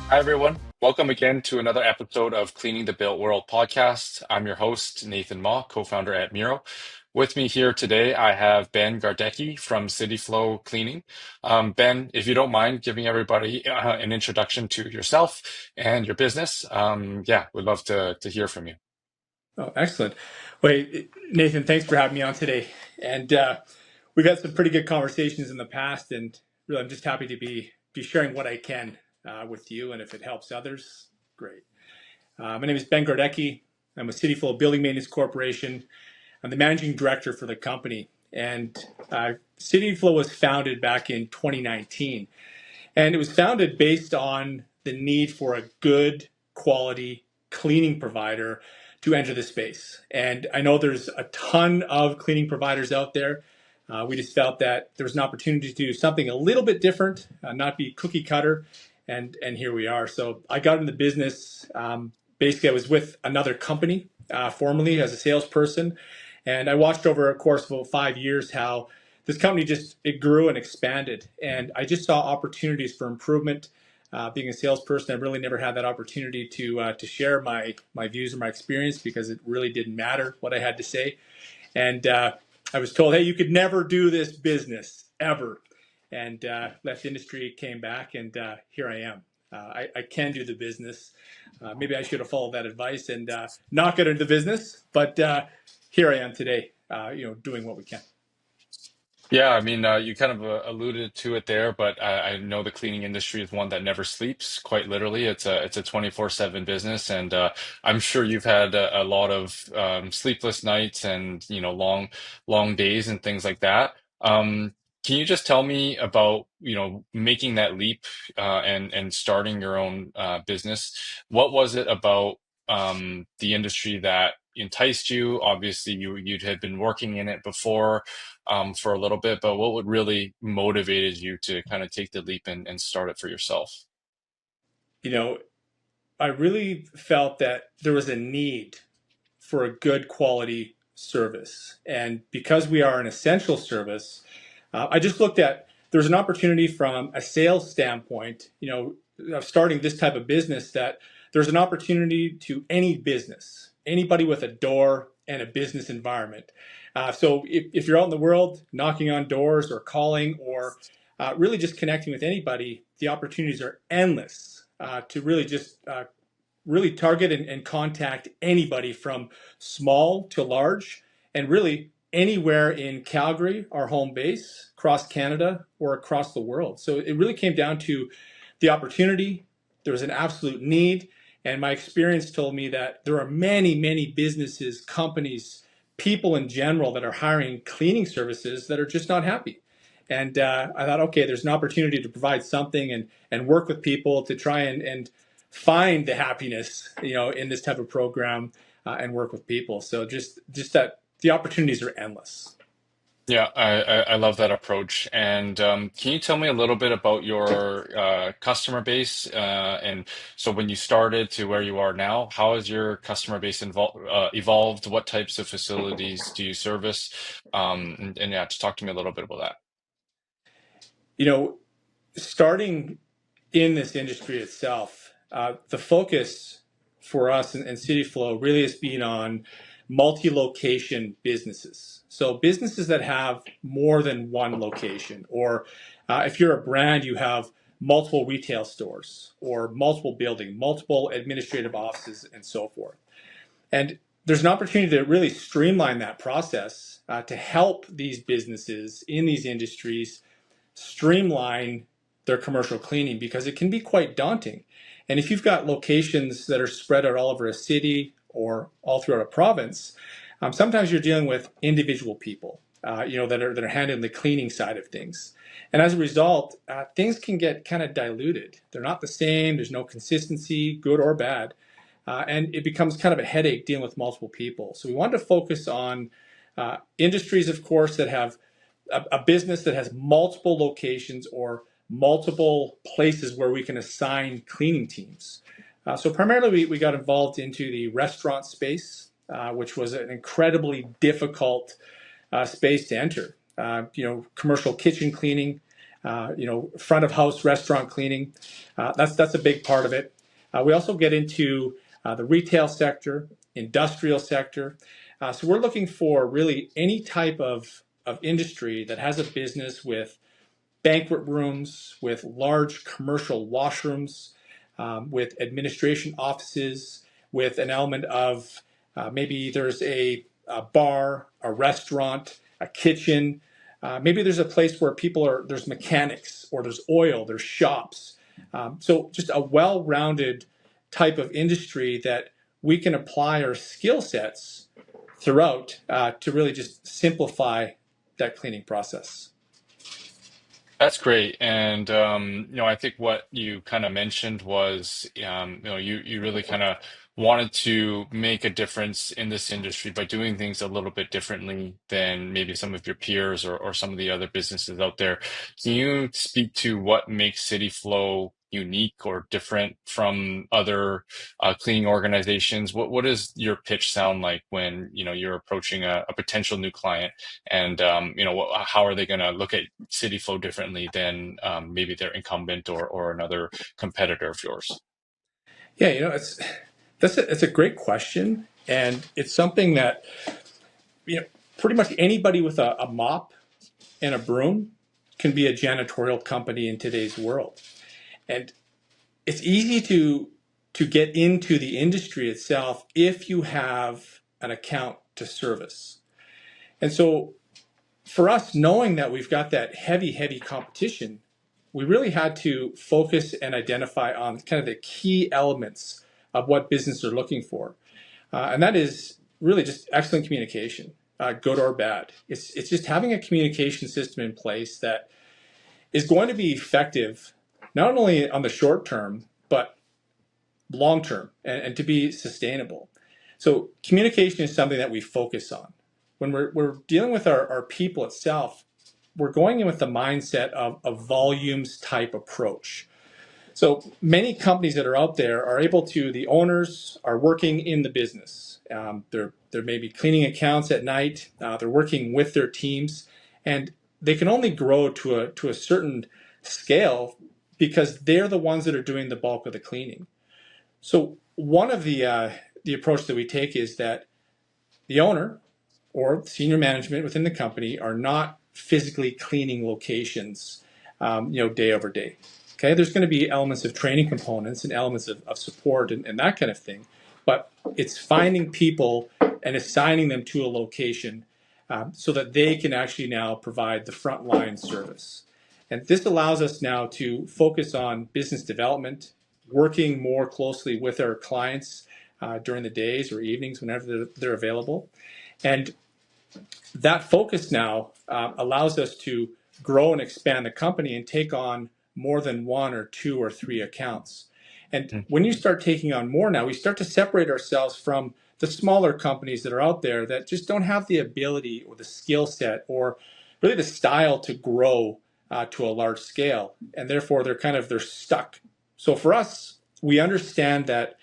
Hi, everyone. Welcome again to another episode of Cleaning the Built World podcast. I'm your host, Nathan Ma, co-founder at Mero. With me here today, I have Ben Gardecki from CityFlow Cleaning. Ben, if you don't mind giving everybody an introduction to yourself and your business, yeah, we'd love to hear from you. Oh, excellent. Wait, Nathan, thanks for having me on today. And we've had some pretty good conversations in the past, and really, I'm just happy to be sharing what I can with you. And if it helps others, great. My name is Ben Gardecki. I'm with CityFlow Building Maintenance Corporation. I'm the managing director for the company. And CityFlow was founded back in 2019. And it was founded based on the need for a good quality cleaning provider to enter the space. And I know there's a ton of cleaning providers out there. We just felt that there was an opportunity to do something a little bit different, not be cookie cutter. And here we are. So I got in the business. Basically, I was with another company formerly as a salesperson. And I watched over a course of about 5 years how this company just it grew and expanded, and I just saw opportunities for improvement. Being a salesperson, I've really never had that opportunity to share my views or my experience because it really didn't matter what I had to say. And I was told, hey, you could never do this business ever. And left the industry, came back, and here I am. I can do the business. Maybe I should have followed that advice and not get into the business, but here I am today, doing what we can. Yeah, I mean, you kind of alluded to it there, but I know the cleaning industry is one that never sleeps, quite literally. It's a 24/7 business, and I'm sure you've had a lot of sleepless nights and long days and things like that. Can you just tell me about making that leap and starting your own business? What was it about the industry that enticed you? Obviously, you'd had been working in it before for a little bit, but what would really motivated you to kind of take the leap and start it for yourself? You know, I really felt that there was a need for a good quality service. And because we are an essential service, I just looked at there's an opportunity from a sales standpoint, of starting this type of business that there's an opportunity to any business, anybody with a door and a business environment. So if you're out in the world knocking on doors or calling or really just connecting with anybody, the opportunities are endless to really just really target and contact anybody from small to large and really anywhere in Calgary, our home base, across Canada, or across the world. So it really came down to the opportunity. There was an absolute need. And my experience told me that there are many, many businesses, companies, people in general that are hiring cleaning services that are just not happy. And I thought, okay, there's an opportunity to provide something and work with people to try and find the happiness, in this type of program and work with people. So just that the opportunities are endless. Yeah, I love that approach. And can you tell me a little bit about your customer base? And so when you started to where you are now, how has your customer base evolved? What types of facilities do you service? And yeah, just talk to me a little bit about that. You know, Starting in this industry itself, the focus for us and CityFlow really has been on multi-location businesses. So businesses that have more than one location, or if you're a brand, you have multiple retail stores or multiple buildings, multiple administrative offices, and so forth. And there's an opportunity to really streamline that process to help these businesses in these industries streamline their commercial cleaning because it can be quite daunting. And if you've got locations that are spread out all over a city or all throughout a province, sometimes you're dealing with individual people, that are handling the cleaning side of things. And as a result, things can get kind of diluted. They're not the same. There's no consistency, good or bad. And it becomes kind of a headache dealing with multiple people. So we wanted to focus on industries, of course, that have a business that has multiple locations or multiple places where we can assign cleaning teams. So primarily we got involved into the restaurant space, which was an incredibly difficult space to enter. Commercial kitchen cleaning, front of house restaurant cleaning. That's a big part of it. We also get into the retail sector, industrial sector. So we're looking for really any type of industry that has a business with banquet rooms, with large commercial washrooms, with administration offices, with an element of maybe there's a bar, a restaurant, a kitchen. Maybe there's a place where there's mechanics or there's oil, there's shops. So just a well-rounded type of industry that we can apply our skill sets throughout to really just simplify that cleaning process. That's great. And I think what you kind of mentioned was you really kind of wanted to make a difference in this industry by doing things a little bit differently than maybe some of your peers or some of the other businesses out there. Can you speak to what makes City Flow unique or different from other cleaning organizations? What does your pitch sound like when you're approaching a potential new client? And how are they going to look at City Flow differently than maybe their incumbent or another competitor of yours? Yeah, it's a great question, and it's something that you know pretty much anybody with a mop and a broom can be a janitorial company in today's world, and it's easy to get into the industry itself if you have an account to service. And so for us, knowing that we've got that heavy competition, we really had to focus and identify on kind of the key elements of what businesses are looking for. And that is really just excellent communication, good or bad. It's just having a communication system in place that is going to be effective, not only on the short term, but long term and to be sustainable. So communication is something that we focus on. When we're dealing with our people itself, we're going in with the mindset of a volumes type approach. So many companies that are out there are able to, the owners are working in the business. They're maybe cleaning accounts at night. They're working with their teams, and they can only grow to a certain scale because they're the ones that are doing the bulk of the cleaning. So one of the approach that we take is that the owner or senior management within the company are not physically cleaning locations, day over day. Okay, there's going to be elements of training components and elements of support and that kind of thing, but it's finding people and assigning them to a location so that they can actually now provide the frontline service. And this allows us now to focus on business development, working more closely with our clients during the days or evenings whenever they're available. And that focus now allows us to grow and expand the company and take on more than one or two or three accounts. And when you start taking on more now, we start to separate ourselves from the smaller companies that are out there that just don't have the ability or the skill set or really the style to grow to a large scale. And therefore, they're stuck. So for us, we understand that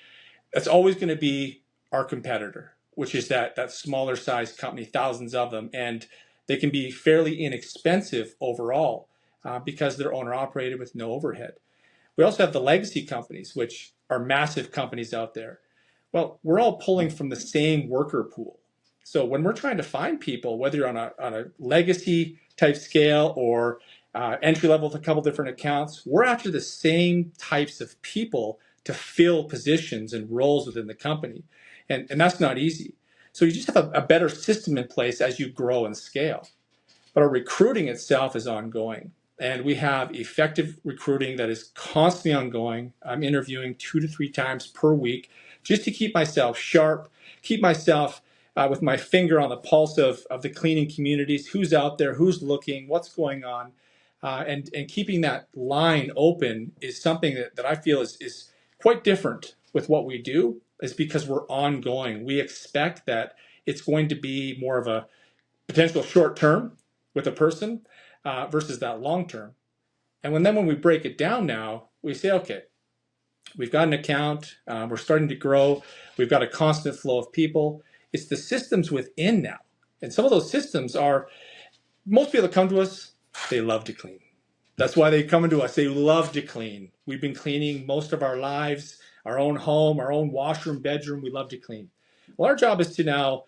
that's always going to be our competitor, which is that smaller size company, thousands of them, and they can be fairly inexpensive overall because they're owner operated with no overhead. We also have the legacy companies, which are massive companies out there. Well, we're all pulling from the same worker pool. So when we're trying to find people, whether you're on a legacy type scale or entry level with a couple different accounts, we're after the same types of people to fill positions and roles within the company. And that's not easy. So you just have a better system in place as you grow and scale. But our recruiting itself is ongoing. And we have effective recruiting that is constantly ongoing. I'm interviewing 2 to 3 times per week just to keep myself sharp, keep myself with my finger on the pulse of the cleaning communities, who's out there, who's looking, what's going on. And keeping that line open is something that I feel is quite different with what we do, is because we're ongoing. We expect that it's going to be more of a potential short term with a person versus that long term. And when we break it down now, we say, okay, we've got an account, we're starting to grow, we've got a constant flow of people. It's the systems within now. And some of those systems are, most people that come to us, they love to clean. That's why they come into us. They love to clean. We've been cleaning most of our lives, our own home, our own washroom, bedroom. We love to clean. Well, our job is to now,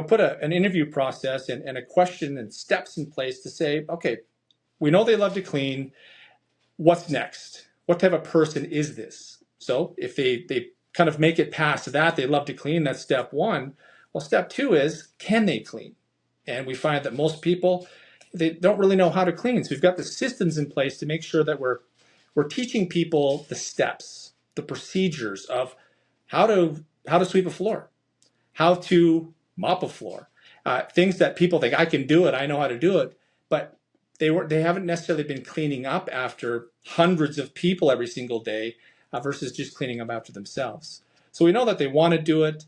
put an interview process and a question and steps in place to say, okay, we know they love to clean. What's next? What type of person is this? So if they kind of make it past that, they love to clean, that's step one. Well, step two is, can they clean? And we find that most people, they don't really know how to clean. So we've got the systems in place to make sure that we're teaching people the steps, the procedures of how to sweep a floor, how to mop a floor, things that people think I can do it, I know how to do it, but they haven't necessarily been cleaning up after hundreds of people every single day versus just cleaning up after themselves. So we know that they want to do it.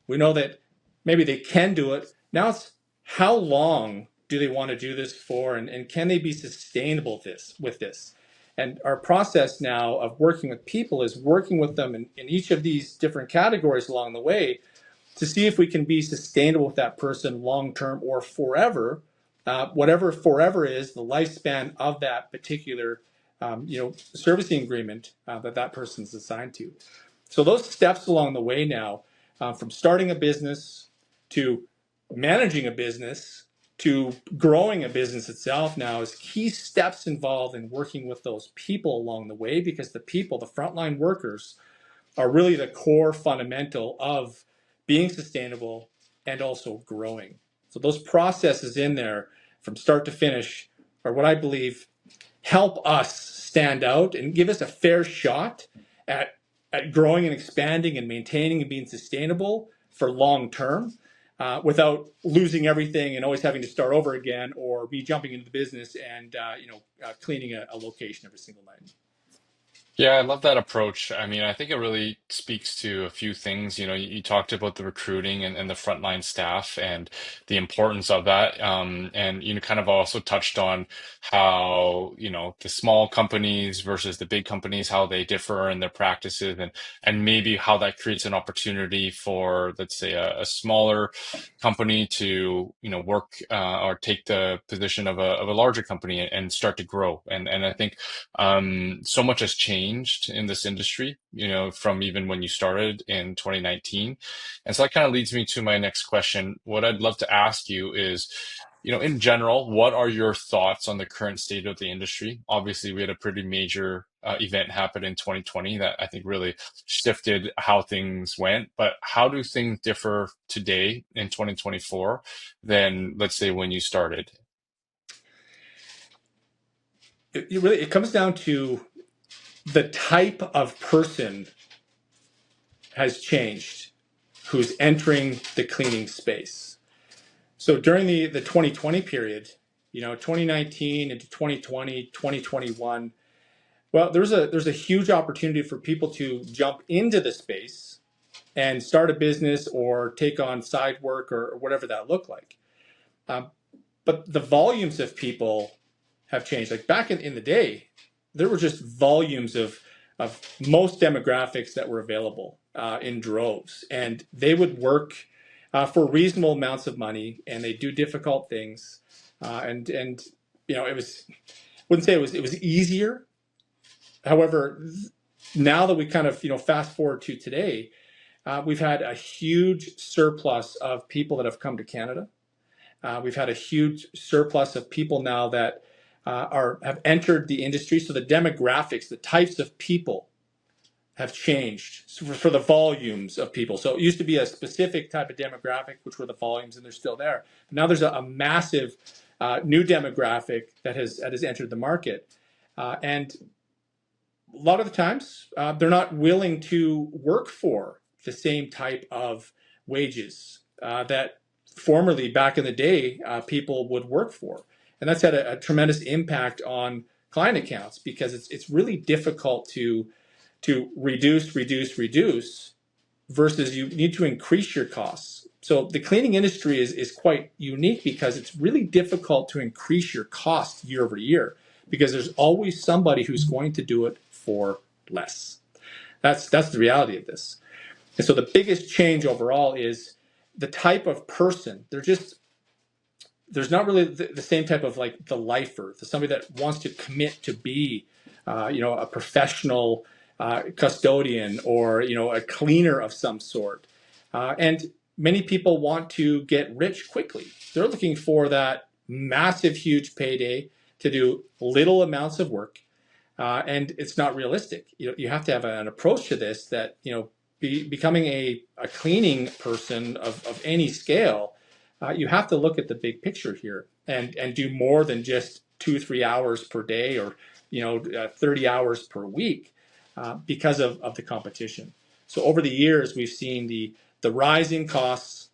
We know that maybe they can do it. Now it's how long do they want to do this for, and can they be sustainable with this? And our process now of working with people is working with them in each of these different categories along the way to see if we can be sustainable with that person long term or forever, whatever forever is the lifespan of that particular servicing agreement that person's assigned to. So those steps along the way now, from starting a business to managing a business to growing a business itself now, is key steps involved in working with those people along the way, because the people, the frontline workers, are really the core fundamental of being sustainable and also growing. So those processes in there from start to finish are what I believe help us stand out and give us a fair shot at, at growing and expanding and maintaining and being sustainable for long term, without losing everything and always having to start over again, or me jumping into the business and cleaning a location every single night. Yeah, I love that approach. I mean, I think it really speaks to a few things. You talked about the recruiting and the frontline staff and the importance of that. And you kind of also touched on how, the small companies versus the big companies, how they differ in their practices, and maybe how that creates an opportunity for, let's say, a smaller company to, work or take the position of a larger company and start to grow. And I think so much has changed in this industry, from even when you started in 2019. And so that kind of leads me to my next question. What I'd love to ask you is, in general, what are your thoughts on the current state of the industry? Obviously, we had a pretty major event happen in 2020 that I think really shifted how things went. But how do things differ today in 2024 than, let's say, when you started? It comes down to the type of person has changed who's entering the cleaning space. So during the 2020 period, 2019 into 2020, 2021, well, there's a huge opportunity for people to jump into the space and start a business or take on side work or whatever that looked like. Um, but the volumes of people have changed. Like back in the day, there were just volumes of most demographics that were available in droves, and they would work for reasonable amounts of money, and they do difficult things, and it was, wouldn't say it was easier. However, now that we kind of fast forward to today, we've had a huge surplus of people that have come to Canada. We've had a huge surplus of people now that have entered the industry. So the demographics, the types of people have changed for the volumes of people. So it used to be a specific type of demographic, which were the volumes, and they're still there. But now there's a massive new demographic that has entered the market. And a lot of the times, they're not willing to work for the same type of wages that formerly, back in the day, people would work for. And that's had a tremendous impact on client accounts, because it's really difficult to reduce versus you need to increase your costs. So the cleaning industry is quite unique, because it's really difficult to increase your cost year over year, because there's always somebody who's going to do it for less. That's the reality of this. And so the biggest change overall is the type of person. there's not really the same type of like the lifer, somebody that wants to commit to be, a professional custodian or a cleaner of some sort. And many people want to get rich quickly. They're looking for that massive, huge payday to do little amounts of work, and it's not realistic. You have to have an approach to this that becoming a cleaning person of any scale. You have to look at the big picture here and do more than just 2-3 hours per day or 30 hours per week because of the competition. So over the years, we've seen the rising costs.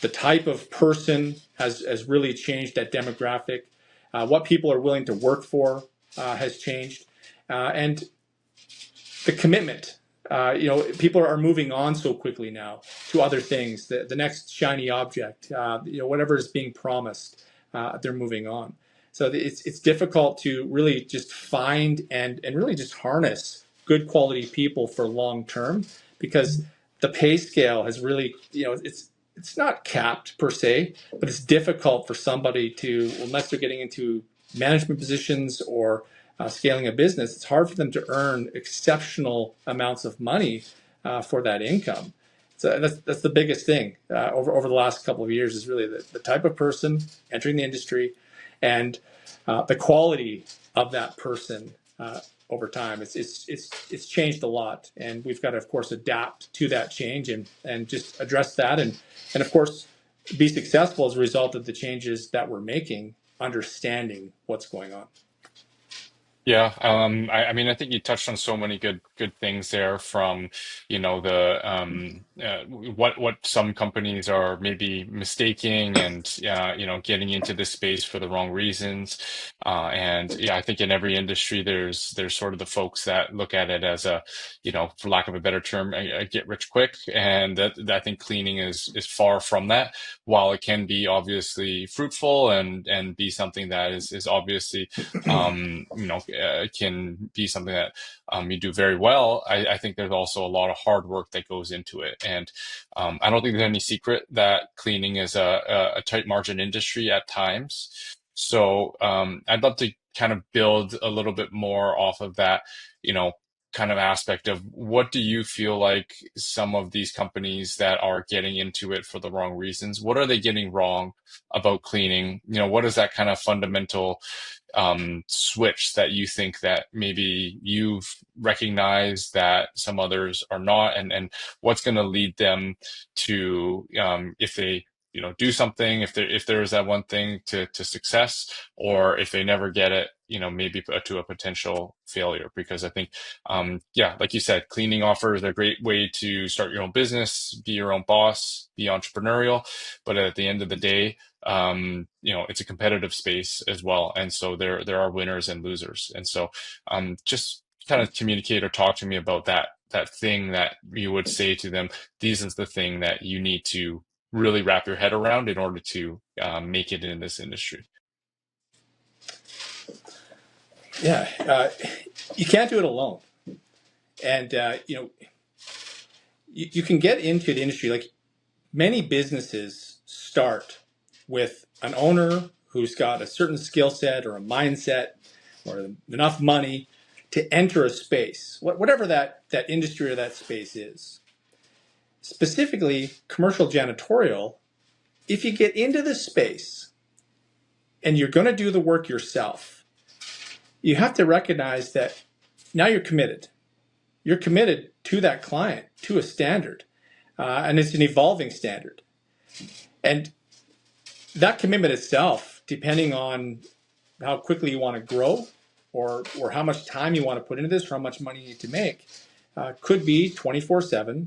The type of person has really changed that demographic. What people are willing to work for has changed, and the commitment. People are moving on so quickly now to other things. The next shiny object, whatever is being promised, they're moving on. So it's difficult to really just find and really just harness good quality people for long term, because the pay scale has really, it's not capped per se, but it's difficult for somebody to, unless they're getting into management positions or scaling a business, it's hard for them to earn exceptional amounts of money for that income. So that's the biggest thing over the last couple of years, is really the type of person entering the industry and the quality of that person over time. It's changed a lot, and we've got to, of course, adapt to that change and just address that, and of course be successful as a result of the changes that we're making, understanding what's going on. Yeah, I mean, I think you touched on so many good things there. From, the what some companies are maybe mistaking, and getting into this space for the wrong reasons. And yeah, I think in every industry, there's sort of the folks that look at it as a, for lack of a better term, a get rich quick, and that I think cleaning is far from that. While it can be obviously fruitful and be something that is obviously can be something that you do very well. I think there's also a lot of hard work that goes into it. And I don't think there's any secret that cleaning is a tight margin industry at times. So I'd love to kind of build a little bit more off of that, kind of aspect of, what do you feel like some of these companies that are getting into it for the wrong reasons, what are they getting wrong about cleaning? What is that kind of fundamental switch that you think that maybe you've recognized that some others are not, and what's going to lead them to, if they do something, if there is that one thing to success, or if they never get it, maybe to a potential failure? Because I think, yeah, like you said, cleaning offers a great way to start your own business, be your own boss, be entrepreneurial, but at the end of the day, it's a competitive space as well, and so there are winners and losers. And so just kind of communicate or talk to me about that thing that you would say to them, this is the thing that you need to really wrap your head around in order to make it in this industry. Yeah, you can't do it alone, and you can get into the industry. Like, many businesses start with an owner who's got a certain skill set or a mindset or enough money to enter a space, whatever that industry or that space is. Specifically, commercial janitorial, if you get into the space and you're going to do the work yourself, you have to recognize that now you're committed. You're committed to that client, to a standard, and it's an evolving standard. And that commitment itself, depending on how quickly you want to grow, or how much time you want to put into this, or how much money you need to make, could be 24/7,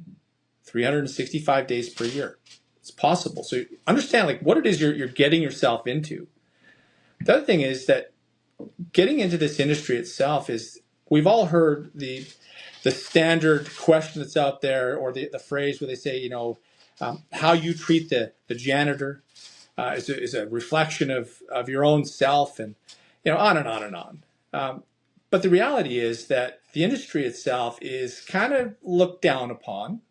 365 days per year. It's possible. So understand like what it is you're getting yourself into. The other thing is that getting into this industry itself is, we've all heard the standard question that's out there, or the phrase where they say, how you treat the janitor is a reflection of your own self, and on and on and on. But the reality is that the industry itself is kind of looked down upon.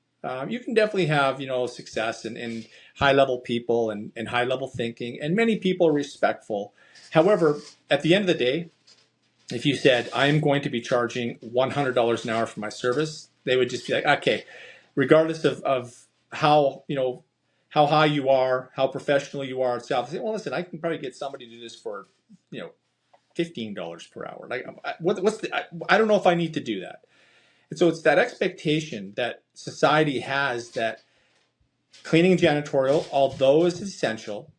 You can definitely have success and high level people and high level thinking, and many people are respectful. However, at the end of the day, if you said, I am going to be charging $100 an hour for my service, they would just be like, okay, regardless of how, how high you are, how professional you are itself. Say, well, listen, I can probably get somebody to do this for, $15 per hour. Like, I don't know if I need to do that. And so it's that expectation that society has that cleaning and janitorial, although it's essential,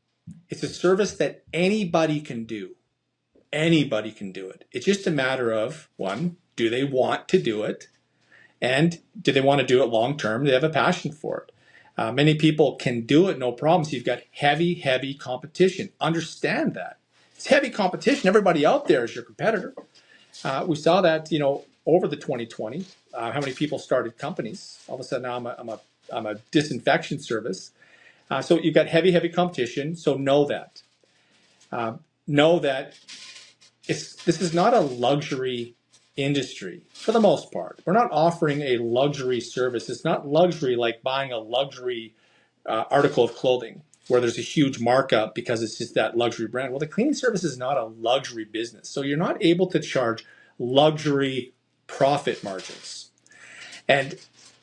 it's a service that anybody can do. Anybody can do it. It's just a matter of, one, do they want to do it? And do they want to do it long term? Do they have a passion for it? Many people can do it, no problems. You've got heavy competition. Understand that. It's heavy competition. Everybody out there is your competitor. We saw that, over the 2020, how many people started companies. All of a sudden now I'm a disinfection service. So you've got heavy competition. So know that. Know that this is not a luxury industry for the most part. We're not offering a luxury service. It's not luxury like buying a luxury article of clothing where there's a huge markup because it's just that luxury brand. Well, the cleaning service is not a luxury business. So you're not able to charge luxury profit margins. And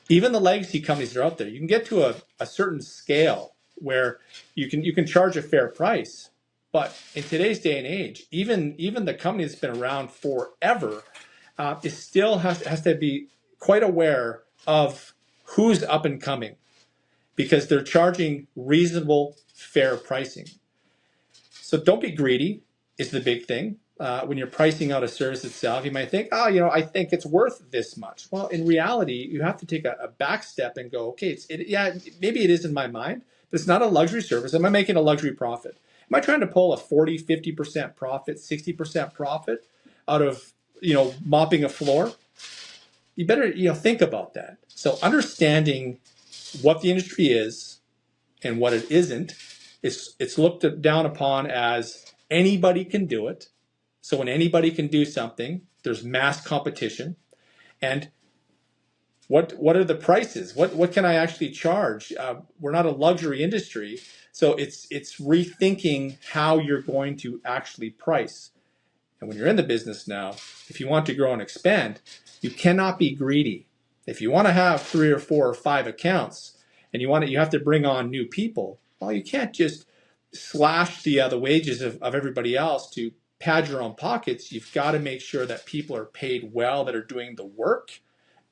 even the legacy companies that are out there, you can get to a certain scale where you can charge a fair price. But in today's day and age, even the company that's been around forever is still has to be quite aware of who's up and coming because they're charging reasonable, fair pricing. So don't be greedy is the big thing. When you're pricing out a service itself, you might think, oh, I think it's worth this much. Well, in reality, you have to take a back step and go, okay, maybe it is in my mind, but it's not a luxury service. Am I making a luxury profit? Am I trying to pull a 40, 50% profit, 60% profit out of, mopping a floor? You better, think about that. So understanding what the industry is and what it isn't, it's looked down upon as anybody can do it. So when anybody can do something, there's mass competition. And what are the prices? What can I actually charge? We're not a luxury industry, so it's rethinking how you're going to actually price. And when you're in the business now, if you want to grow and expand, you cannot be greedy. If you want to have 3 or 4 or 5 accounts, and you have to bring on new people, well, you can't just slash the wages of everybody else to pad your own pockets. You've got to make sure that people are paid well that are doing the work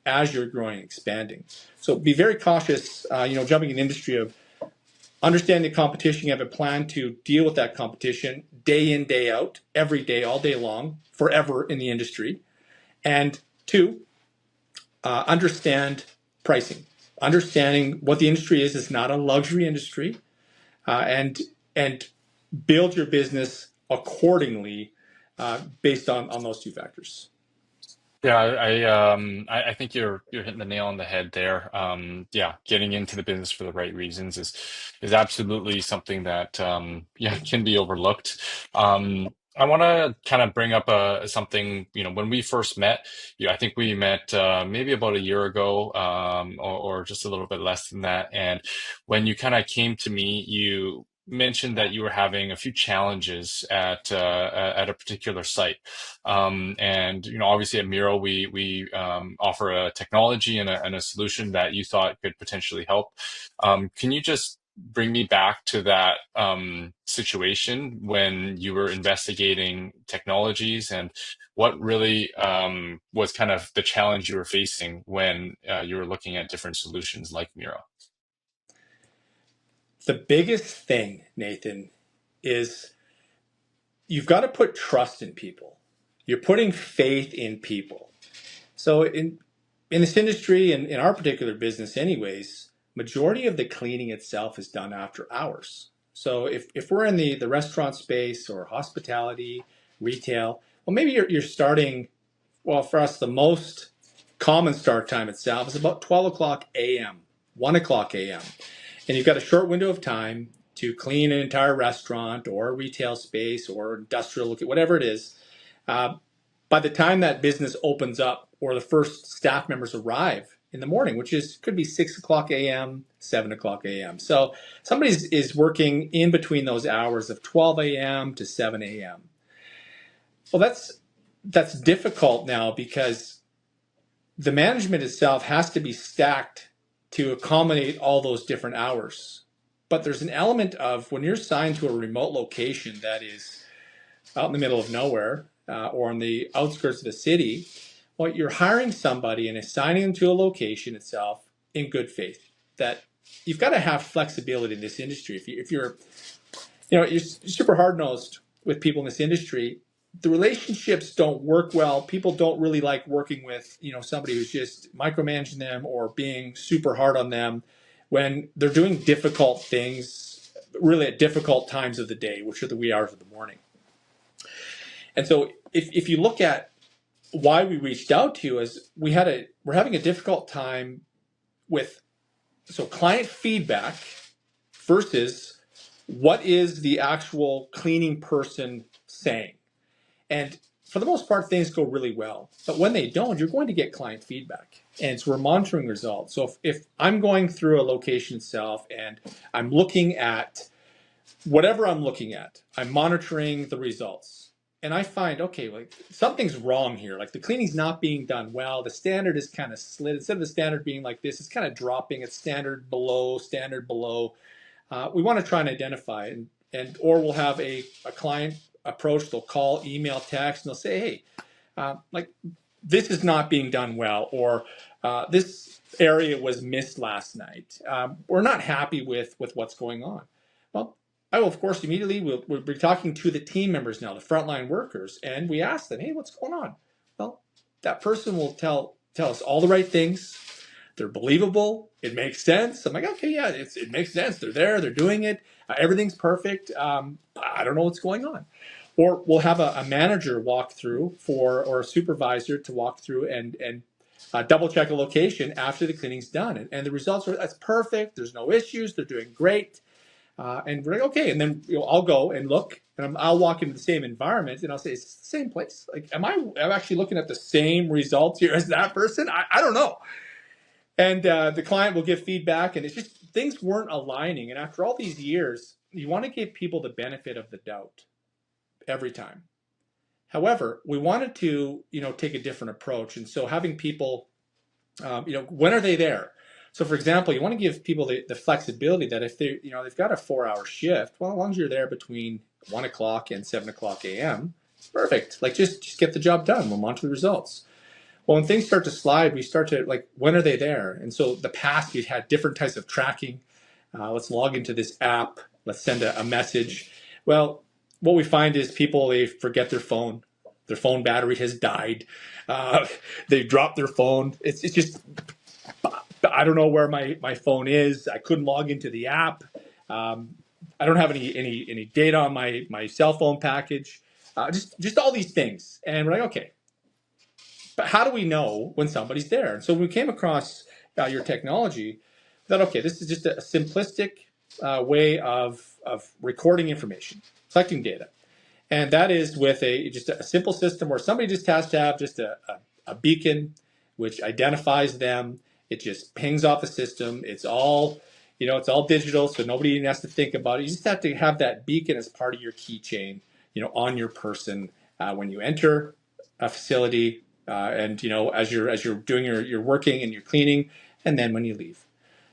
as you're growing and expanding. So be very cautious, jumping in the industry of understanding the competition. You have a plan to deal with that competition day in, day out, every day, all day long, forever in the industry. And 2, understand pricing. Understanding what the industry is not a luxury industry, and build your business accordingly based on those 2 factors. Yeah, I think you're hitting the nail on the head there. Yeah, getting into the business for the right reasons is absolutely something that yeah, can be overlooked. I want to kind of bring up something, when we first met, I think we met maybe about a year ago, or just a little bit less than that. And when you kind of came to me, you mentioned that you were having a few challenges at a particular site. And obviously at Mero, we offer a technology and a solution that you thought could potentially help. Can you just bring me back to that situation when you were investigating technologies and what really was kind of the challenge you were facing when you were looking at different solutions like Mero? The biggest thing, Nathan, is you've got to put trust in people. You're putting faith in people. So in this industry and in our particular business anyways, majority of the cleaning itself is done after hours. So if we're in the restaurant space or hospitality, retail, well, maybe you're starting, well, for us, the most common start time itself is about 12 o'clock a.m., 1 o'clock a.m. And you've got a short window of time to clean an entire restaurant or retail space or industrial, whatever it is. By the time that business opens up or the first staff members arrive, in the morning, which is could be 6 o'clock a.m., 7 o'clock a.m. So somebody is working in between those hours of 12 a.m. to 7 a.m. Well, that's difficult now because the management itself has to be stacked to accommodate all those different hours. But there's an element of when you're assigned to a remote location that is out in the middle of nowhere or on the outskirts of the city, well, you're hiring somebody and assigning them to a location itself in good faith. That you've got to have flexibility in this industry. If you're you're super hard nosed with people in this industry, the relationships don't work well. People don't really like working with somebody who's just micromanaging them or being super hard on them when they're doing difficult things, really at difficult times of the day, which are the wee hours of the morning. And so if you look at why we reached out to you, is we're having a difficult time with client feedback versus what is the actual cleaning person saying. And for the most part, things go really well. But when they don't, you're going to get client feedback. And so we're monitoring results. So if I'm going through a location itself and I'm looking at whatever I'm looking at, I'm monitoring the results. And I find, okay, like something's wrong here. Like the cleaning's not being done well. The standard is kind of slid. Instead of the standard being like this, it's kind of dropping. It's standard below, standard below. We want to try and identify it, or we'll have a client approach. They'll call, email, text, and they'll say, hey, like this is not being done well, or this area was missed last night. We're not happy with what's going on. Well, I will, of course, immediately we'll be talking to the team members now, the frontline workers, and we ask them, hey, what's going on? Well, that person will tell us all the right things. They're believable. It makes sense. I'm like, okay, yeah, it makes sense. They're there. They're doing it. Everything's perfect. I don't know what's going on. Or we'll have a manager walk through or a supervisor to walk through and double check a location after the cleaning's done. And the results are, that's perfect. There's no issues. They're doing great. And we're like, okay. And then I'll go and look, and I'll walk into the same environment, and I'll say, is this the same place? Like, I'm actually looking at the same results here as that person? I don't know. And the client will give feedback, and it's just things weren't aligning. And after all these years, you want to give people the benefit of the doubt every time. However, we wanted to, take a different approach. And so having people, when are they there? So for example, you want to give people the flexibility that if they, they've got a 4-hour shift, well, as long as you're there between 1 o'clock and 7 o'clock a.m., perfect. Like just get the job done. We'll monitor the results. Well, when things start to slide, we start to when are they there? And so the past, we had different types of tracking. Let's log into this app. Let's send a message. Well, what we find is people, they forget their phone. Their phone battery has died. They dropped their phone. It's just, I don't know where my phone is. I couldn't log into the app. I don't have any data on my cell phone package. Just all these things. And we're like, okay, but how do we know when somebody's there? And so we came across your technology, thought, okay, this is just a simplistic way of recording information, collecting data. And that is with just a simple system where somebody just has to have just a beacon which identifies them. It just pings off the system. It's all, it's all digital, so nobody even has to think about it. You just have to have that beacon as part of your keychain, on your person when you enter a facility, and as you're doing your working and you're cleaning, and then when you leave.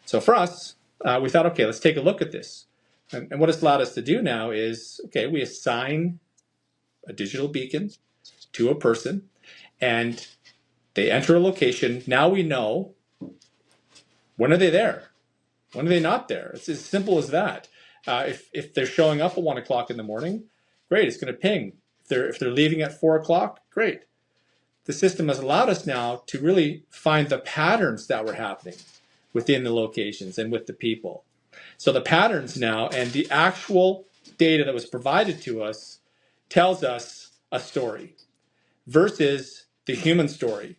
So for us, we thought, okay, let's take a look at this. And what it's allowed us to do now is, okay, we assign a digital beacon to a person, and they enter a location. Now we know, when are they there? When are they not there? It's as simple as that. If they're showing up at 1 o'clock in the morning, great, it's going to ping. If they're leaving at 4 o'clock, great. The system has allowed us now to really find the patterns that were happening within the locations and with the people. So the patterns now and the actual data that was provided to us tells us a story versus the human story.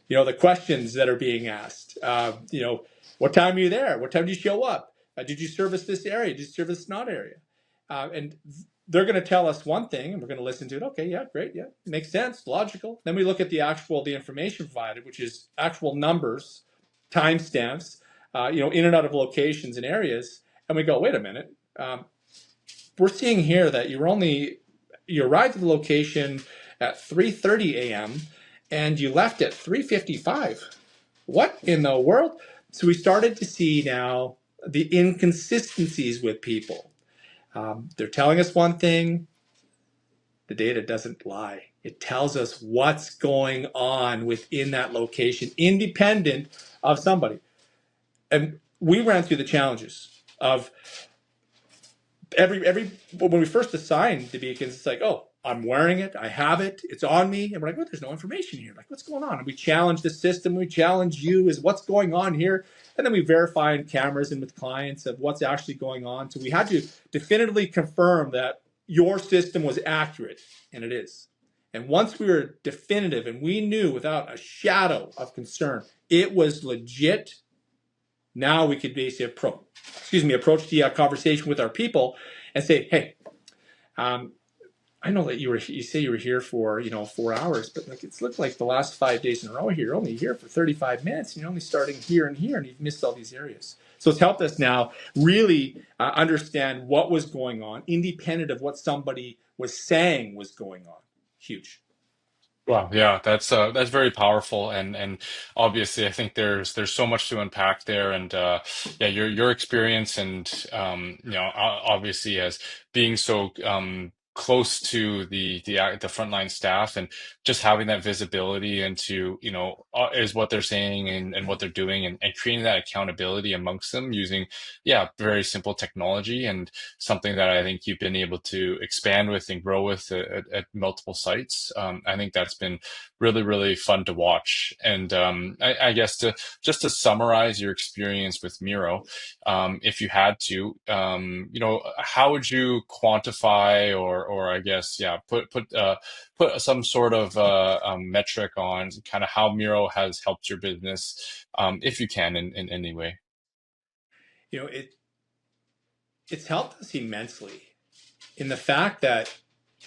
The questions that are being asked. What time are you there? What time did you show up? Did you service this area? Did you service this not area? And they're going to tell us one thing, and we're going to listen to it. Okay, yeah, great, yeah, makes sense, logical. Then we look at the information provided, which is actual numbers timestamps, in and out of locations and areas, and we go, wait a minute, we're seeing here that you arrived at the location at 3:30 a.m. and you left at 3:55. What in the world? So we started to see now the inconsistencies with people. They're telling us one thing, the data doesn't lie. It tells us what's going on within that location, independent of somebody. And we ran through the challenges of every when we first assigned the beacons, it's like, oh, I'm wearing it, I have it, it's on me, and we're like, oh, there's no information here. Like, what's going on? And we challenge the system, we challenge you, is what's going on here, and then we verify in cameras and with clients of what's actually going on. So we had to definitively confirm that your system was accurate, and it is. And once we were definitive and we knew without a shadow of concern it was legit, now we could basically approach the conversation with our people and say, hey, I know that you say you were here for 4 hours, but like it's looked like the last 5 days in a row here, you're only here for 35 minutes, and you're only starting here and here, and you've missed all these areas. So it's helped us now really understand what was going on, independent of what somebody was saying was going on. Huge. Wow, yeah, that's very powerful, and obviously, I think there's so much to unpack there, and yeah, your experience, and obviously as being so close to the frontline staff, and just having that visibility into is what they're saying and what they're doing, and creating that accountability amongst them using very simple technology, and something that I think you've been able to expand with and grow with at multiple sites. I think that's been really, really fun to watch. And I guess to summarize your experience with Miro, if you had to, how would you quantify or I guess, put some sort of metric on kind of how Miro has helped your business, if you can in any way? You know, it's helped us immensely in the fact that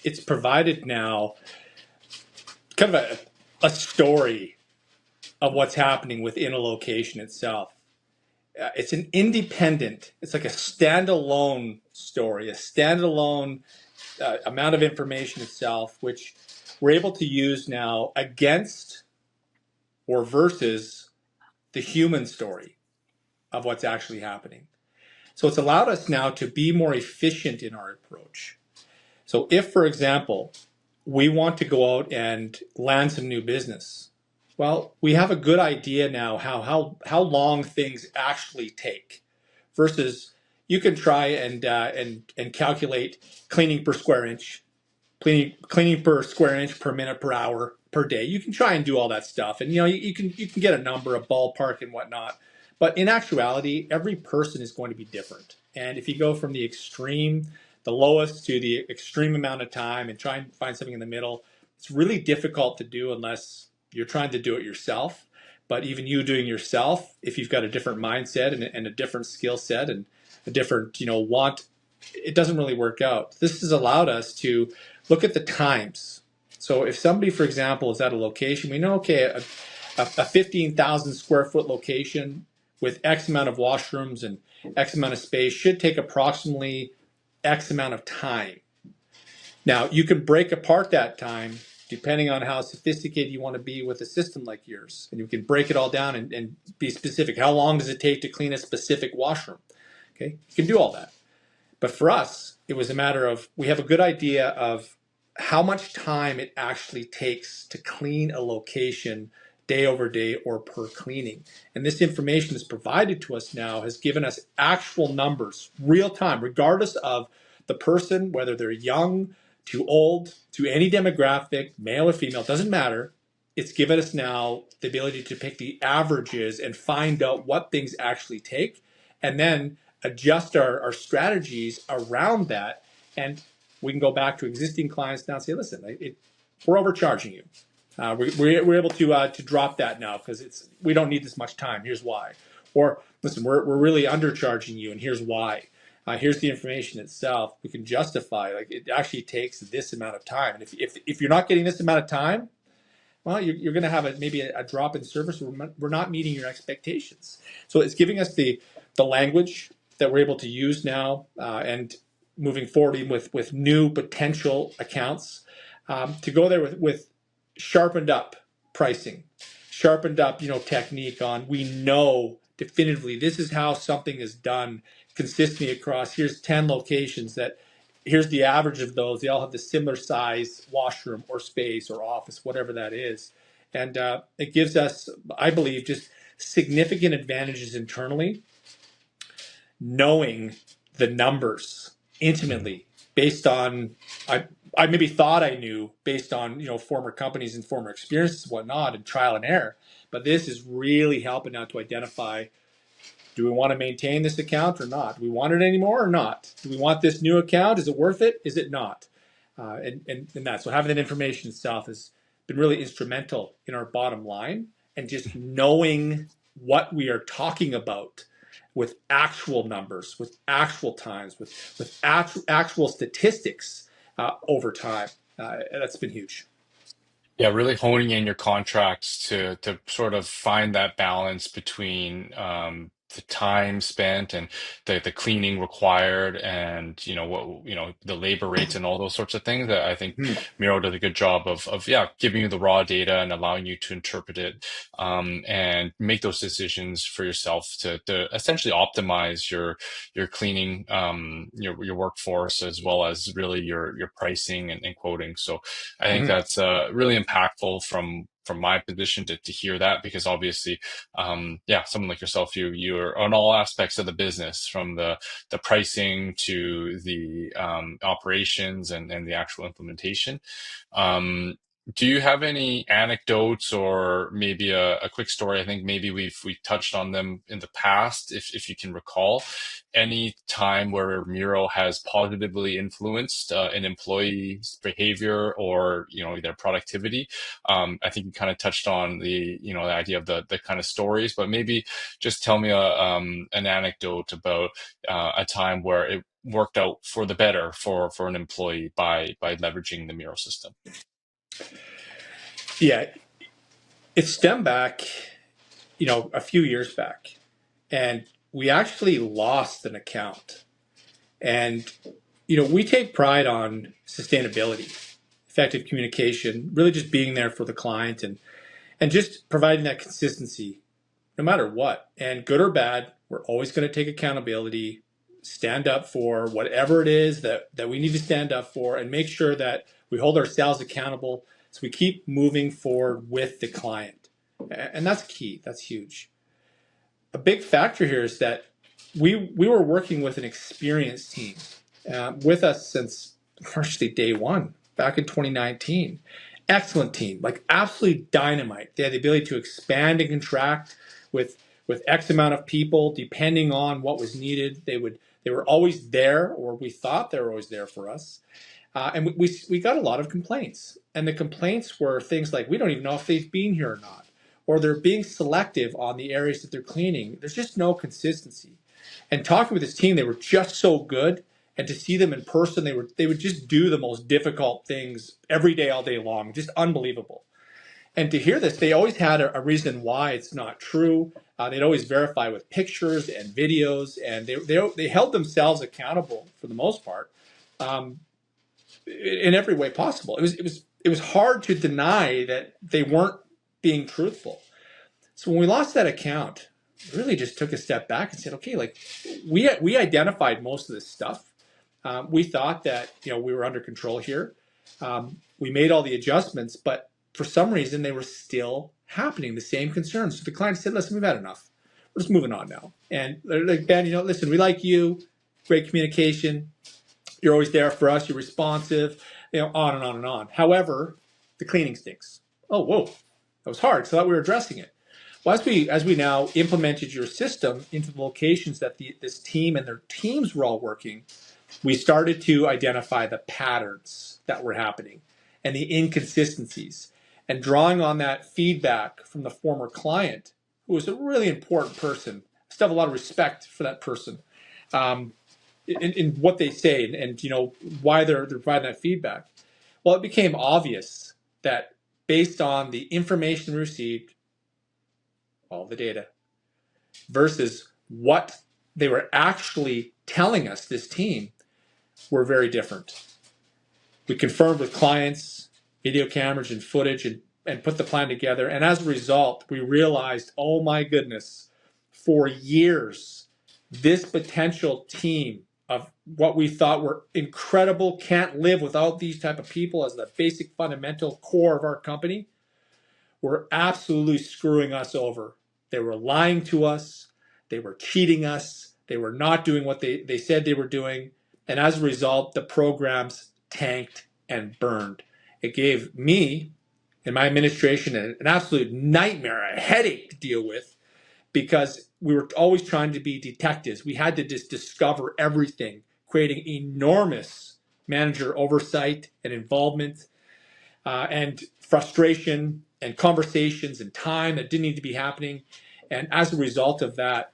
it's provided now kind of a story of what's happening within a location itself. It's an independent, it's like a standalone story, a standalone amount of information itself, which we're able to use now against or versus the human story of what's actually happening. So it's allowed us now to be more efficient in our approach. So if, for example, we want to go out and land some new business, well, we have a good idea now how long things actually take, versus you can try and calculate cleaning per square inch, cleaning per square inch per minute per hour per day. You can try and do all that stuff, and you can get a number, a ballpark, and whatnot. But in actuality, every person is going to be different. And if you go from the extreme, the lowest, to the extreme amount of time and try and find something in the middle, it's really difficult to do unless you're trying to do it yourself. But even you doing yourself, if you've got a different mindset and a different skill set and a different want, it doesn't really work out. This has allowed us to look at the times. So if somebody, for example, is at a location, we know, okay, a 15,000 square foot location with X amount of washrooms and X amount of space should take approximately X amount of time. Now, you can break apart that time depending on how sophisticated you want to be with a system like yours. And you can break it all down and be specific. How long does it take to clean a specific washroom? Okay, you can do all that. But for us, it was a matter of, we have a good idea of how much time it actually takes to clean a location day over day or per cleaning. And this information that's provided to us now has given us actual numbers, real time, regardless of the person, whether they're young, to old, to any demographic, male or female, doesn't matter. It's given us now the ability to pick the averages and find out what things actually take, and then adjust our strategies around that. And we can go back to existing clients now and say, listen, we're overcharging you. We're able to drop that now because we don't need this much time. Here's why. Or listen, we're really undercharging you, and here's why. Here's the information itself. We can justify, like, it actually takes this amount of time. And if you're not getting this amount of time, well, you're going to have maybe a drop in service. We're not meeting your expectations. So it's giving us the language that we're able to use now, and moving forward with new potential accounts, to go there with sharpened up pricing, sharpened up technique on, we know definitively this is how something is done consistently across, here's 10 locations, that here's the average of those, they all have the similar size washroom or space or office, whatever that is. And it gives us, I believe, just significant advantages internally, knowing the numbers intimately based on, I maybe thought I knew based on former companies and former experiences and whatnot and trial and error, but this is really helping out to identify, do we want to maintain this account or not? Do we want it anymore or not? Do we want this new account? Is it worth it? Is it not? And that. So having that information itself has been really instrumental in our bottom line, and just knowing what we are talking about with actual numbers, with actual times, with actual statistics over time. That's been huge. Yeah, really honing in your contracts to sort of find that balance between the time spent and the cleaning required, and what the labor rates and all those sorts of things. That I think Hmm. Miro did a good job of yeah, giving you the raw data and allowing you to interpret it, and make those decisions for yourself to essentially optimize your cleaning, your workforce, as well as really your pricing and quoting. So I think Mhm. that's really impactful from my position to hear that, because obviously, yeah, someone like yourself, you're on all aspects of the business, from the pricing to the operations and the actual implementation. Um, do you have any anecdotes or maybe a quick story? I think maybe we've touched on them in the past, if you can recall, any time where Miro has positively influenced an employee's behavior or their productivity. I think you kind of touched on the idea of the kind of stories, but maybe just tell me an anecdote about a time where it worked out for the better for an employee by leveraging the Miro system. Yeah, it stemmed back, a few years back, and we actually lost an account. And we take pride on sustainability, effective communication, really just being there for the client, and just providing that consistency no matter what. And good or bad, we're always going to take accountability, stand up for whatever it is that we need to stand up for, and make sure that we hold ourselves accountable so we keep moving forward with the client. And that's key. That's huge. A big factor here is that we were working with an experienced team, with us since virtually day one back in 2019. Excellent team, like absolutely dynamite. They had the ability to expand and contract with X amount of people depending on what was needed. They were always there, or we thought they were always there for us. And we got a lot of complaints. And the complaints were things like, we don't even know if they've been here or not, or they're being selective on the areas that they're cleaning. There's just no consistency. And talking with this team, they were just so good. And to see them in person, they would just do the most difficult things every day, all day long, just unbelievable. And to hear this, they always had a reason why it's not true. They'd always verify with pictures and videos, and they held themselves accountable for the most part, um, in every way possible. It was hard to deny that they weren't being truthful. So when we lost that account, really just took a step back and said, okay, like we identified most of this stuff. We thought that we were under control here. We made all the adjustments, but for some reason they were still happening. The same concerns. So the client said, "Listen, we've had enough. We're just moving on now." And they're like, "Ben, listen, we like you. Great communication. You're always there for us. You're responsive. On and on and on. However, the cleaning stinks." Oh, whoa, that was hard. So I thought we were addressing it. Well, as we now implemented your system into the locations that this team and their teams were all working, we started to identify the patterns that were happening and the inconsistencies, and drawing on that feedback from the former client, who was a really important person. I still have a lot of respect for that person, um, in what they say, and why they're providing that feedback. Well, it became obvious that based on the information we received, all the data, versus what they were actually telling us, this team, were very different. We confirmed with clients, video cameras and footage, and put the plan together. And as a result, we realized, oh my goodness, for years, this potential team of what we thought were incredible, can't live without these type of people as the basic fundamental core of our company, were absolutely screwing us over. They were lying to us. They were cheating us. They were not doing what they said they were doing. And as a result, the programs tanked and burned. It gave me and my administration an absolute nightmare, a headache to deal with, because we were always trying to be detectives. We had to just discover everything, creating enormous manager oversight and involvement, and frustration and conversations and time that didn't need to be happening. And as a result of that,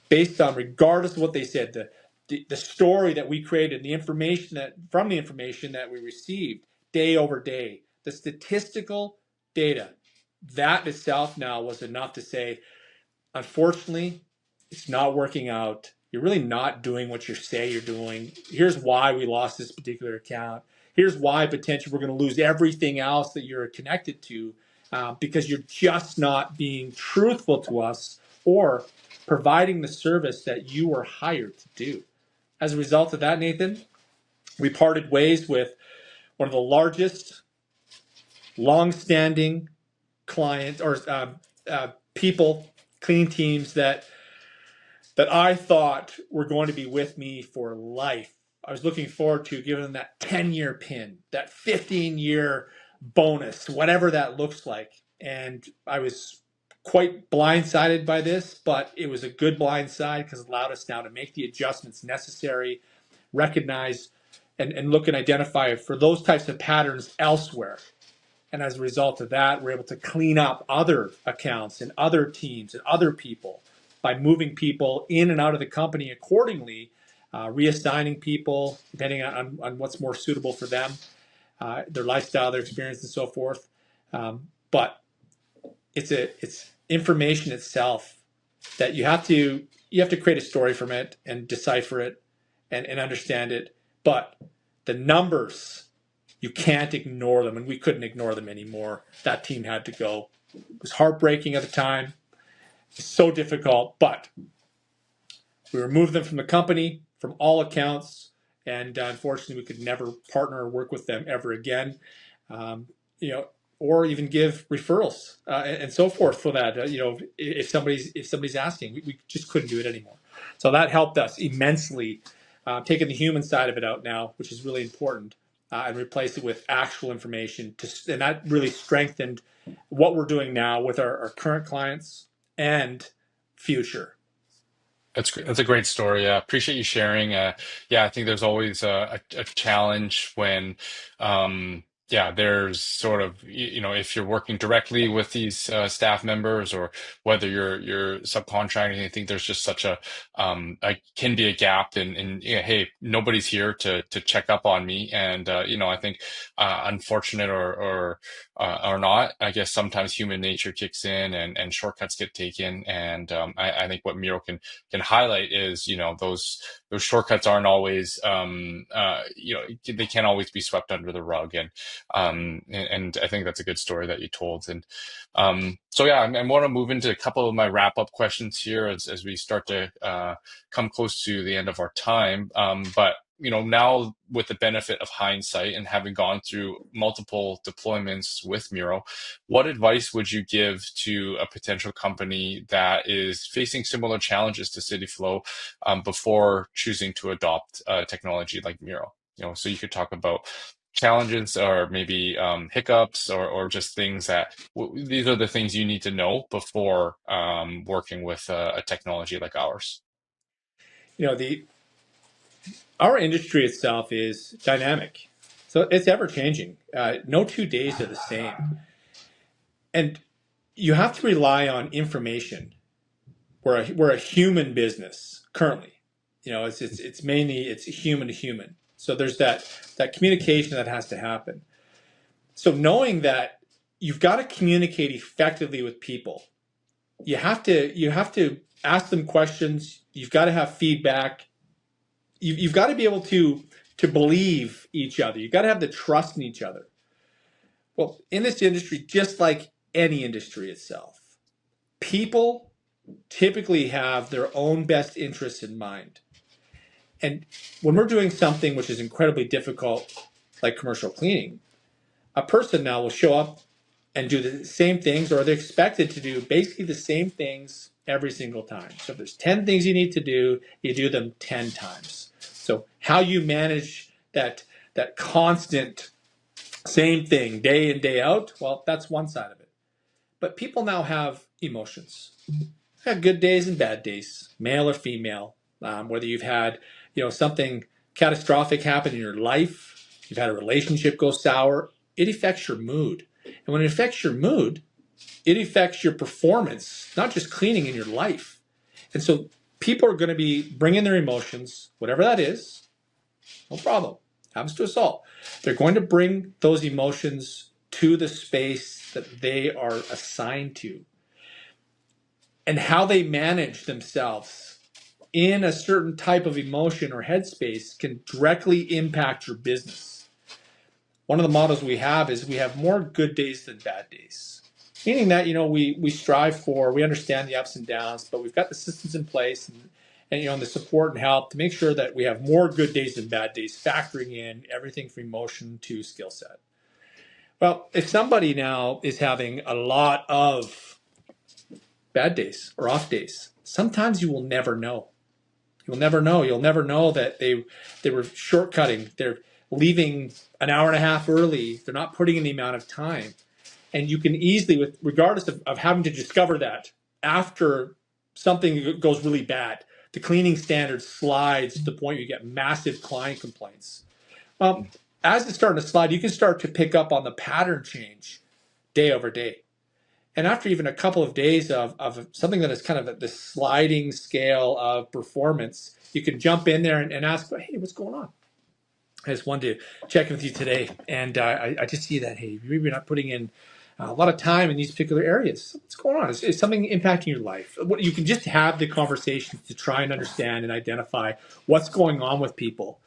based on, regardless of what they said, the story that we created, the information that from the information that we received day over day, the statistical data, that itself now was enough to say, unfortunately, it's not working out. You're really not doing what you say you're doing. Here's why we lost this particular account. Here's why potentially we're going to lose everything else that you're connected to, because you're just not being truthful to us or providing the service that you were hired to do. As a result of that, Nathan, we parted ways with one of the largest, long-standing clients or people, cleaning teams that I thought were going to be with me for life. I was looking forward to giving them that 10-year pin, that 15-year bonus, whatever that looks like. And I was quite blindsided by this, but it was a good blindside because it allowed us now to make the adjustments necessary, recognize and look and identify for those types of patterns elsewhere. And as a result of that, we're able to clean up other accounts and other teams and other people by moving people in and out of the company accordingly, reassigning people depending on what's more suitable for them, their lifestyle, their experience, and so forth. But it's information itself that you have to create a story from it and decipher it and understand it. But the numbers, you can't ignore them, and we couldn't ignore them anymore. That team had to go. It was heartbreaking at the time. It's so difficult, but we removed them from the company, from all accounts, and unfortunately, we could never partner or work with them ever again. Um, you know, or even give referrals and so forth for that. If somebody's asking, we just couldn't do it anymore. So that helped us immensely, taking the human side of it out now, which is really important, and replace it with actual information. And that really strengthened what we're doing now with our current clients and future. That's great. That's a great story. Appreciate you sharing. Yeah, I think there's always a challenge when, yeah, there's sort of if you're working directly with these staff members or whether you're subcontracting. I think there's just such a can be a gap in yeah, hey, nobody's here to check up on me, and I think unfortunate or not, I guess sometimes human nature kicks in and shortcuts get taken, and I think what Miro can highlight is those shortcuts aren't always they can't always be swept under the rug, and I think that's a good story that you told. And so yeah, I want to move into a couple of my wrap up questions here as we start to come close to the end of our time, but now with the benefit of hindsight and having gone through multiple deployments with Miro, what advice would you give to a potential company that is facing similar challenges to CityFlow before choosing to adopt technology like Miro? So you could talk about challenges or maybe hiccups or just things that these are the things you need to know before working with a technology like ours. The Our industry itself is dynamic, so it's ever changing. No 2 days are the same, and you have to rely on information. We're a human business currently. It's mainly it's human to human. So there's that communication that has to happen. So knowing that you've got to communicate effectively with people. You have to ask them questions. You've got to have feedback. You've got to be able to believe each other. You've got to have the trust in each other. Well, in this industry, just like any industry itself, people typically have their own best interests in mind. And when we're doing something which is incredibly difficult, like commercial cleaning, a person now will show up and do the same things, or they're expected to do basically the same things every single time. So if there's 10 things you need to do, you do them 10 times. So how you manage that constant same thing day in, day out, well, that's one side of it. But people now have emotions. They've had good days and bad days, male or female. Whether you've had, something catastrophic happen in your life, you've had a relationship go sour, it affects your mood. And when it affects your mood, it affects your performance, not just cleaning, in your life. And so people are going to be bringing their emotions, whatever that is, no problem. Happens to us all. They're going to bring those emotions to the space that they are assigned to. And how they manage themselves in a certain type of emotion or headspace can directly impact your business. One of the models we have is we have more good days than bad days. Meaning that, we strive for, we understand the ups and downs, but we've got the systems in place and the support and help to make sure that we have more good days than bad days, factoring in everything from emotion to skill set. Well, if somebody now is having a lot of bad days or off days, sometimes you will never know. You'll never know. You'll never know that they were shortcutting. They're leaving an hour and a half early. They're not putting in the amount of time. And you can easily, regardless of having to discover that after something goes really bad, the cleaning standard slides to the point you get massive client complaints. As it's starting to slide, you can start to pick up on the pattern change day over day. And after even a couple of days of something that is kind of at the sliding scale of performance, you can jump in there and ask, hey, what's going on? I just wanted to check in with you today. And I just see that, hey, maybe you're not putting in a lot of time in these particular areas. What's going on? Is something impacting your life? You can just have the conversations to try and understand and identify what's going on with people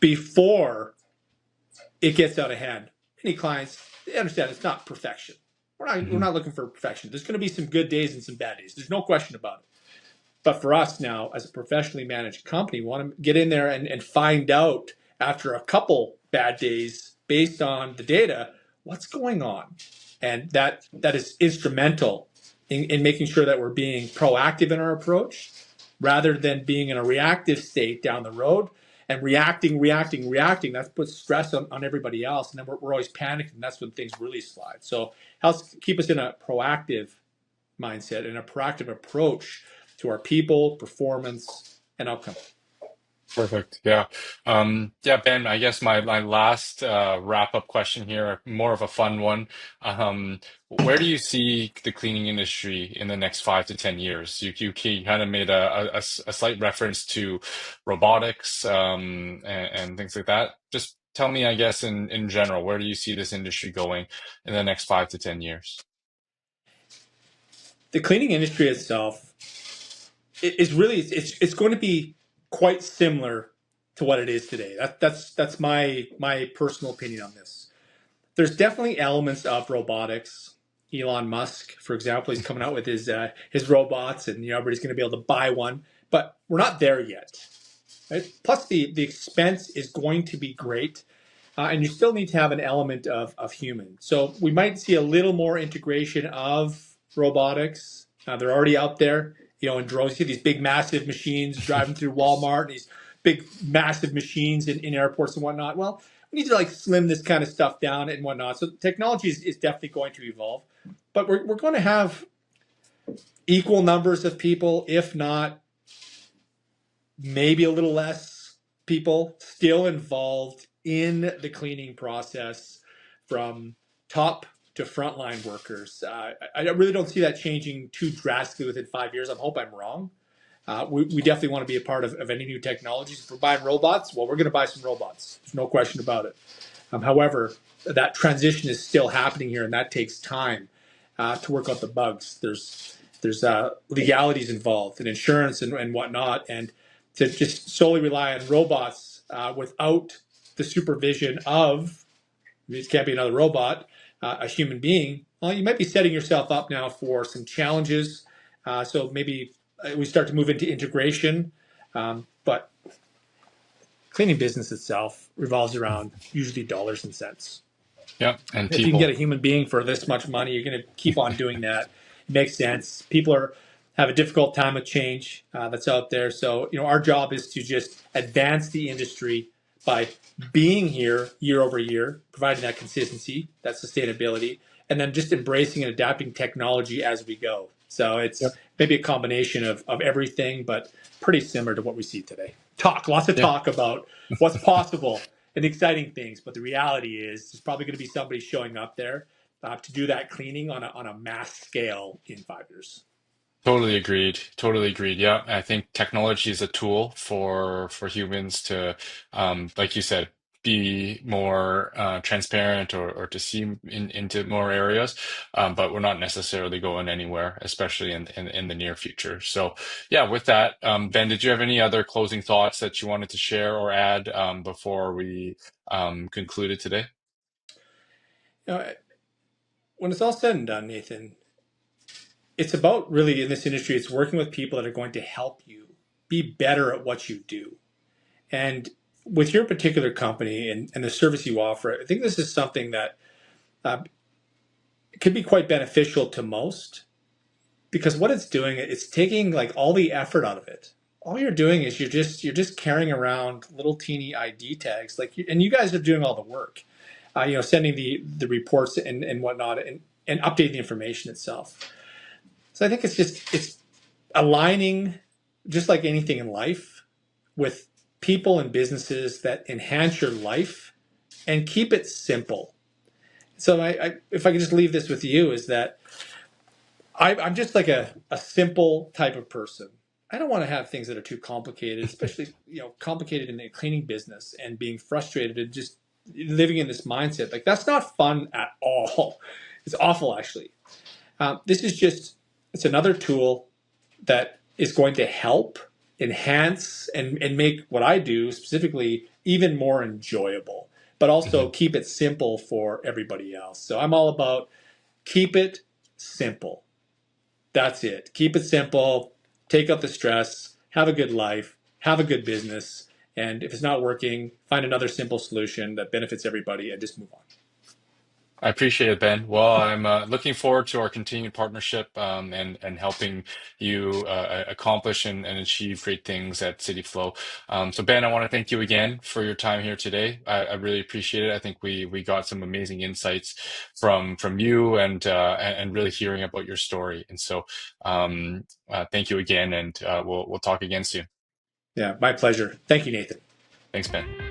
before it gets out of hand. Many clients, they understand it's not perfection. We're not looking for perfection. There's going to be some good days and some bad days. There's no question about it. But for us now, as a professionally managed company, we want to get in there and find out after a couple bad days based on the data, what's going on. And that is instrumental in making sure that we're being proactive in our approach rather than being in a reactive state down the road and reacting. That puts stress on everybody else. And then we're always panicking. That's when things really slide. So helps keep us in a proactive mindset and a proactive approach to our people, performance, and outcome. Perfect. Yeah. Yeah, Ben, I guess my last wrap-up question here, more of a fun one. Where do you see the cleaning industry in the next 5 to 10 years? You kind of made a slight reference to robotics and things like that. Just tell me, I guess, in general, where do you see this industry going in the next 5 to 10 years? The cleaning industry itself is really it's going to be quite similar to what it is today. That's my personal opinion on this. There's definitely elements of robotics. Elon Musk, for example, he's coming out with his robots, and everybody's going to be able to buy one. But we're not there yet. Right? Plus, the expense is going to be great, and you still need to have an element of human. So we might see a little more integration of robotics. They're already out there, in drones. You see these big, massive machines driving through Walmart, and these big, massive machines in airports and whatnot. Well, we need to slim this kind of stuff down and whatnot. So technology is definitely going to evolve, but we're going to have equal numbers of people, if not maybe a little less people, still involved in the cleaning process from top to frontline workers. I really don't see that changing too drastically within 5 years. I hope I'm wrong. We definitely want to be a part of any new technologies. If we're buying robots, well, we're going to buy some robots. There's no question about it. However, that transition is still happening here, and that takes time to work out the bugs. There's legalities involved and insurance and whatnot, and to just solely rely on robots without the supervision of, it can't be another robot, a human being. Well, you might be setting yourself up now for some challenges. So maybe we start to move into integration, but cleaning business itself revolves around usually dollars and cents. Yeah, and If you can get people. a human being for this much money, you're going to keep on doing that. It makes sense. People have a difficult time with change that's out there. So, our job is to just advance the industry by being here year over year, providing that consistency, that sustainability, and then just embracing and adapting technology as we go. So it's Yep. maybe a combination of everything, but pretty similar to what we see today. Lots of Yeah. talk about what's possible and exciting things, but the reality is there's probably going to be somebody showing up there to do that cleaning on a mass scale in 5 years. Totally agreed. Totally agreed. Yeah, I think technology is a tool for humans to, like you said, be more transparent or to see into more areas. But we're not necessarily going anywhere, especially in the near future. So, yeah, with that, Ben, did you have any other closing thoughts that you wanted to share or add before we concluded today? You know, when it's all said and done, Nathan, it's about really in this industry, it's working with people that are going to help you be better at what you do. And with your particular company and the service you offer, I think this is something that uh, could be quite beneficial to most because what it's doing, it's taking like all the effort out of it. All you're doing is you're just carrying around little teeny ID tags, and you guys are doing all the work, sending the reports and whatnot, and updating the information itself. So I think it's aligning, just like anything in life, with people and businesses that enhance your life and keep it simple. So if I could just leave this with you, is that I'm just like a simple type of person. I don't want to have things that are too complicated, especially complicated in the cleaning business and being frustrated and just living in this mindset. Like that's not fun at all. It's awful, actually. This is just it's another tool that is going to help enhance and make what I do specifically even more enjoyable, but also Mhm. keep it simple for everybody else. So I'm all about keep it simple. That's it. Keep it simple. Take out the stress. Have a good life. Have a good business. And if it's not working, find another simple solution that benefits everybody and just move on. I appreciate it, Ben. Well, I'm looking forward to our continued partnership and helping you accomplish and achieve great things at CityFlow. So, Ben, I want to thank you again for your time here today. I really appreciate it. I think we got some amazing insights from you and really hearing about your story. And so, thank you again, and we'll talk again soon. Yeah, my pleasure. Thank you, Nathan. Thanks, Ben.